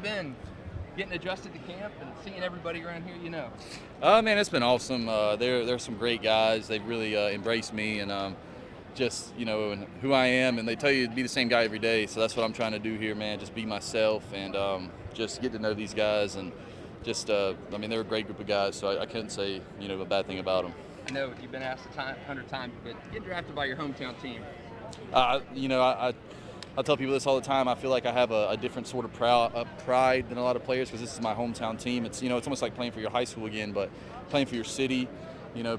been getting adjusted to camp and seeing everybody around here, Man, it's been awesome. They're some great guys. They've really embraced me and just, and who I am. And they tell you to be the same guy every day. So that's what I'm trying to do here, man. Just be myself and just get to know these guys. And just, they're a great group of guys. So I couldn't say, a bad thing about them. I know you've been asked 100 times, but get drafted by your hometown team. I tell people this all the time. I feel like I have a different sort of pride than a lot of players because this is my hometown team. It's it's almost like playing for your high school again, but playing for your city.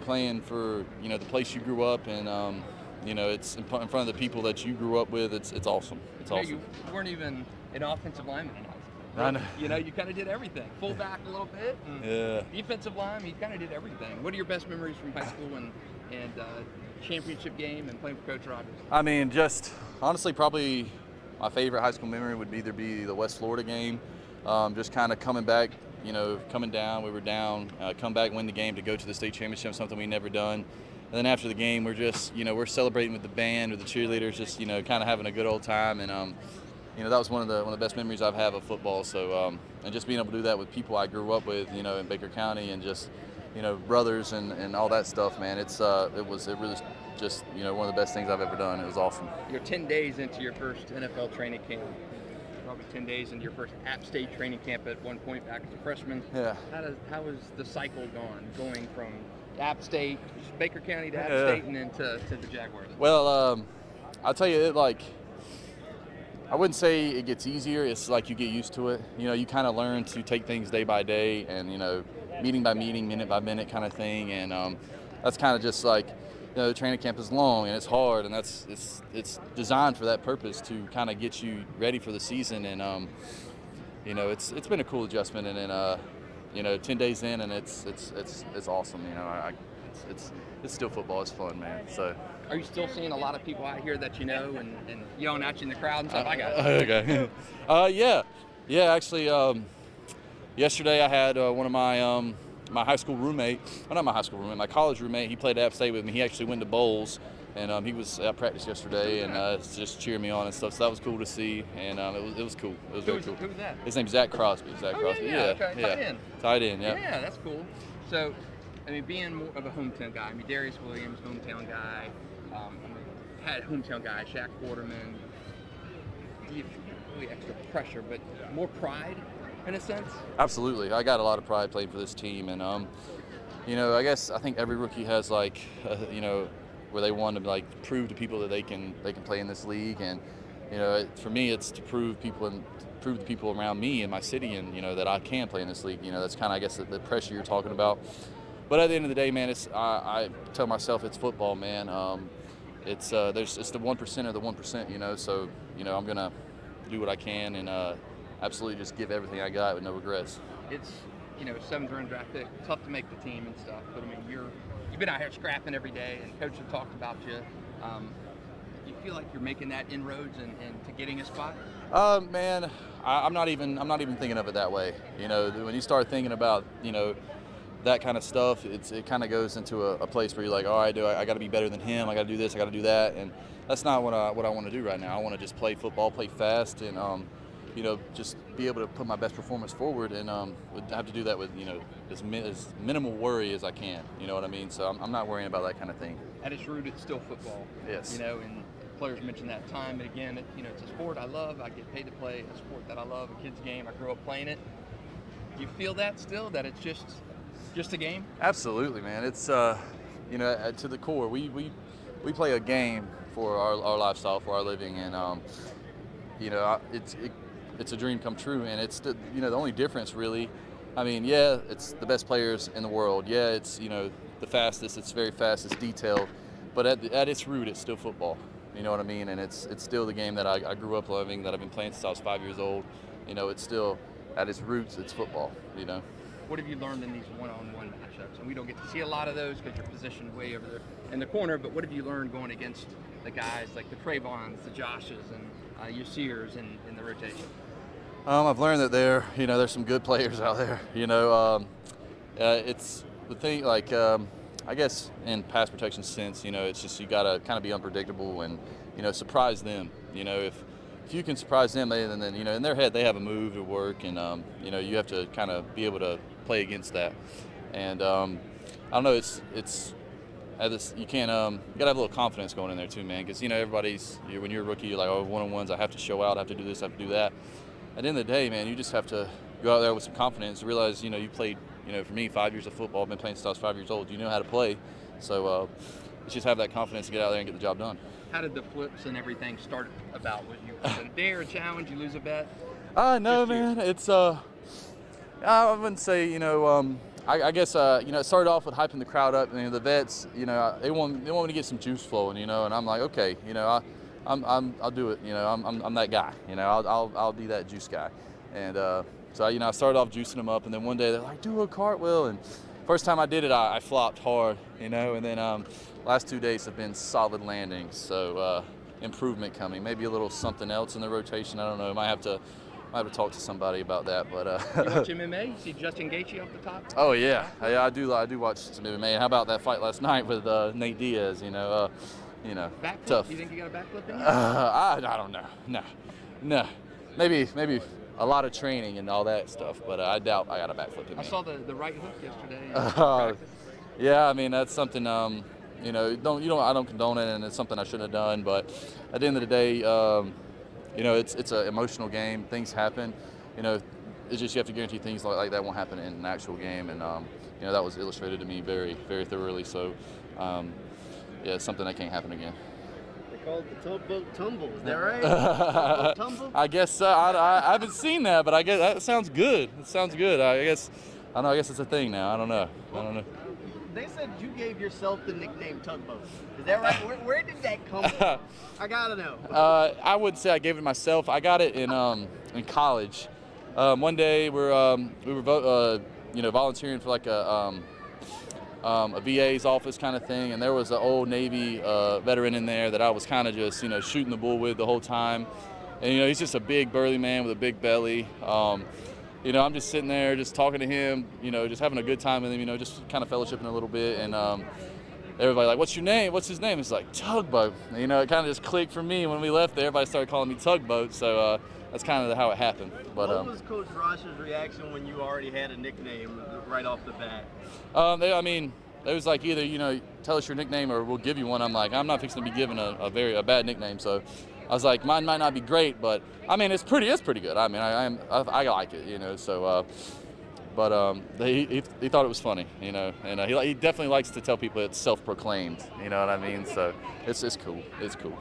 Playing for the place you grew up and it's in front of the people that you grew up with. It's awesome. It's awesome. You weren't even an offensive lineman in high school. I know. You kind of did everything. Fullback a little bit. And defensive line. You kind of did everything. What are your best memories from high school and championship game and playing for Coach Rodgers? Just honestly, probably my favorite high school memory would either be the West Florida game. Just kind of coming back, coming down. We were down, come back, win the game to go to the state championship, something we never done. And then after the game, we're just, we're celebrating with the band, with the cheerleaders, just, kind of having a good old time. And, that was one of the best memories I've had of football. So, and just being able to do that with people I grew up with, in Baker County and just, brothers and all that stuff, man. It really just, one of the best things I've ever done. It was awesome. You're 10 days into your first NFL training camp. Probably 10 days into your first App State training camp at one point back as a freshman. Yeah. How has the cycle gone, going from App State, Baker County to App State, and then to the Jaguars? Well, I'll tell you, I wouldn't say it gets easier. It's like you get used to it. You kind of learn to take things day by day and, meeting by meeting, minute by minute kind of thing. And that's kind of just like, the training camp is long and it's hard, and it's designed for that purpose to kind of get you ready for the season. And it's been a cool adjustment. And then 10 days in, and it's awesome. It's still football. It's fun, man. So. Are you still seeing a lot of people out here that and yelling at you in the crowd and stuff? I got it. Okay. Yeah. Actually, yesterday I had one of my high school roommate, well, not my high school roommate, my college roommate. He played at App State with me. He actually went to bowls, and he was at practice yesterday and just cheering me on and stuff. So that was cool to see, and it was cool. It was very cool. Who was that? His name's Zach Crosby. Crosby. Yeah. Okay. Tight end. Yeah. Yeah, that's cool. So, being more of a hometown guy. Darius Williams, hometown guy. Had hometown guy, Shaq Quarterman. You have really extra pressure, but more pride in a sense? Absolutely. I got a lot of pride playing for this team. And, I think every rookie has, where they want to, prove to people that they can play in this league. And, for me, it's to prove the people around me in my city and, that I can play in this league. That's kind of, I guess, the pressure you're talking about. But at the end of the day, man, I tell myself it's football, man. It's the 1% of the 1%, so, I'm going to do what I can and absolutely just give everything I got with no regrets. It's, 7th round draft pick, tough to make the team and stuff, but you've been out here scrapping every day, and coach have talked about you. You feel like you're making that inroads and to getting a spot? Man, I'm not even thinking of it that way. When you start thinking about, that kind of stuff, it kind of goes into a place where you're like, all right, I got to be better than him. I got to do this. I got to do that, and that's not what I want to do right now. I want to just play football, play fast, and just be able to put my best performance forward, and would have to do that with as minimal worry as I can. You know what I mean? So I'm not worrying about that kind of thing. At its root, it's still football. Yes. And players mention that time and again. It's a sport I love. I get paid to play a sport that I love, a kid's game. I grew up playing it. Do you feel that still, that it's just a game? Absolutely, man. It's to the core. We play a game for our lifestyle, for our living, and it's a dream come true. And it's the only difference really. It's the best players in the world. Yeah, it's the fastest. It's very fast. It's detailed, but at its root, it's still football. You know what I mean? And it's still the game that I grew up loving, that I've been playing since I was 5 years old. It's still at its roots. It's football. What have you learned in these one-on-one matchups? And we don't get to see a lot of those because you're positioned way over there in the corner, but what have you learned going against the guys like the Trayvons, the Joshes, and your Sears in the rotation? I've learned that there's some good players out there. It's the thing, I guess in pass protection sense, it's just you got to kind of be unpredictable and, surprise them. If if you can surprise them, then in their head they have a move to work, and you have to kind of be able to play against that. And I don't know, you can't you gotta have a little confidence going in there too, man, because when you're a rookie, you're like, oh, one-on-ones, I have to show out, I have to do this, I have to do that. At the end of the day, man, you just have to go out there with some confidence, realize you played, for me, 5 years of football. I've been playing since I was 5 years old. You know how to play, so let's just have that confidence to get out there and get the job done. How did the flips and everything start about? Was it a dare, a challenge, you lose a bet? No, man. It's I wouldn't say, I guess it started off with hyping the crowd up, and the vets, they want me to get some juice flowing, and I'm like, okay, I'll do it, I'm that guy, I'll be that juice guy, and so I started off juicing them up, and then one day they're like, do a cartwheel, and first time I did it, I flopped hard, and then last 2 days have been solid landings, so improvement coming. Maybe a little something else in the rotation. I don't know. Might have to talk to somebody about that. But you watch MMA? You see Justin Gaethje off the top? Oh yeah, I do watch some MMA. How about that fight last night with Nate Diaz? Backflip? Tough. You think you got a backflip in you? I don't know. No. Maybe a lot of training and all that stuff, but I doubt I got a backflip in me. I saw the right hook yesterday. Yeah, I mean that's something. I don't condone it, and it's something I shouldn't have done. But at the end of the day, it's an emotional game. Things happen. It's just you have to guarantee things like that won't happen in an actual game, and that was illustrated to me very, very thoroughly. So, it's something that can't happen again. They call it the tugboat tumble. Is that right? Tugboat tumble? I guess I haven't seen that, but I guess that sounds good. It sounds good. I guess it's a thing now. I don't know. They said you gave yourself the nickname Tugboat. Is that right? Where did that come from? I gotta know. I wouldn't say I gave it myself. I got it in college. One day we were volunteering for like a VA's office kind of thing, and there was an old Navy veteran in there that I was kind of just shooting the bull with the whole time. And he's just a big burly man with a big belly. I'm just sitting there, just talking to him, just having a good time with him, just kind of fellowshipping a little bit. And everybody like, what's your name? What's his name? It's like, Tugboat. It kind of just clicked for me when we left there. Everybody started calling me Tugboat. So that's kind of how it happened. But what was Coach Rosh's reaction when you already had a nickname right off the bat? It was like either, tell us your nickname or we'll give you one. I'm like, I'm not fixing to be given a bad nickname. So I was like, mine might not be great, but it's pretty good. I like it, so, but he thought it was funny, and he definitely likes to tell people it's self-proclaimed, you know what I mean? So it's cool. It's cool.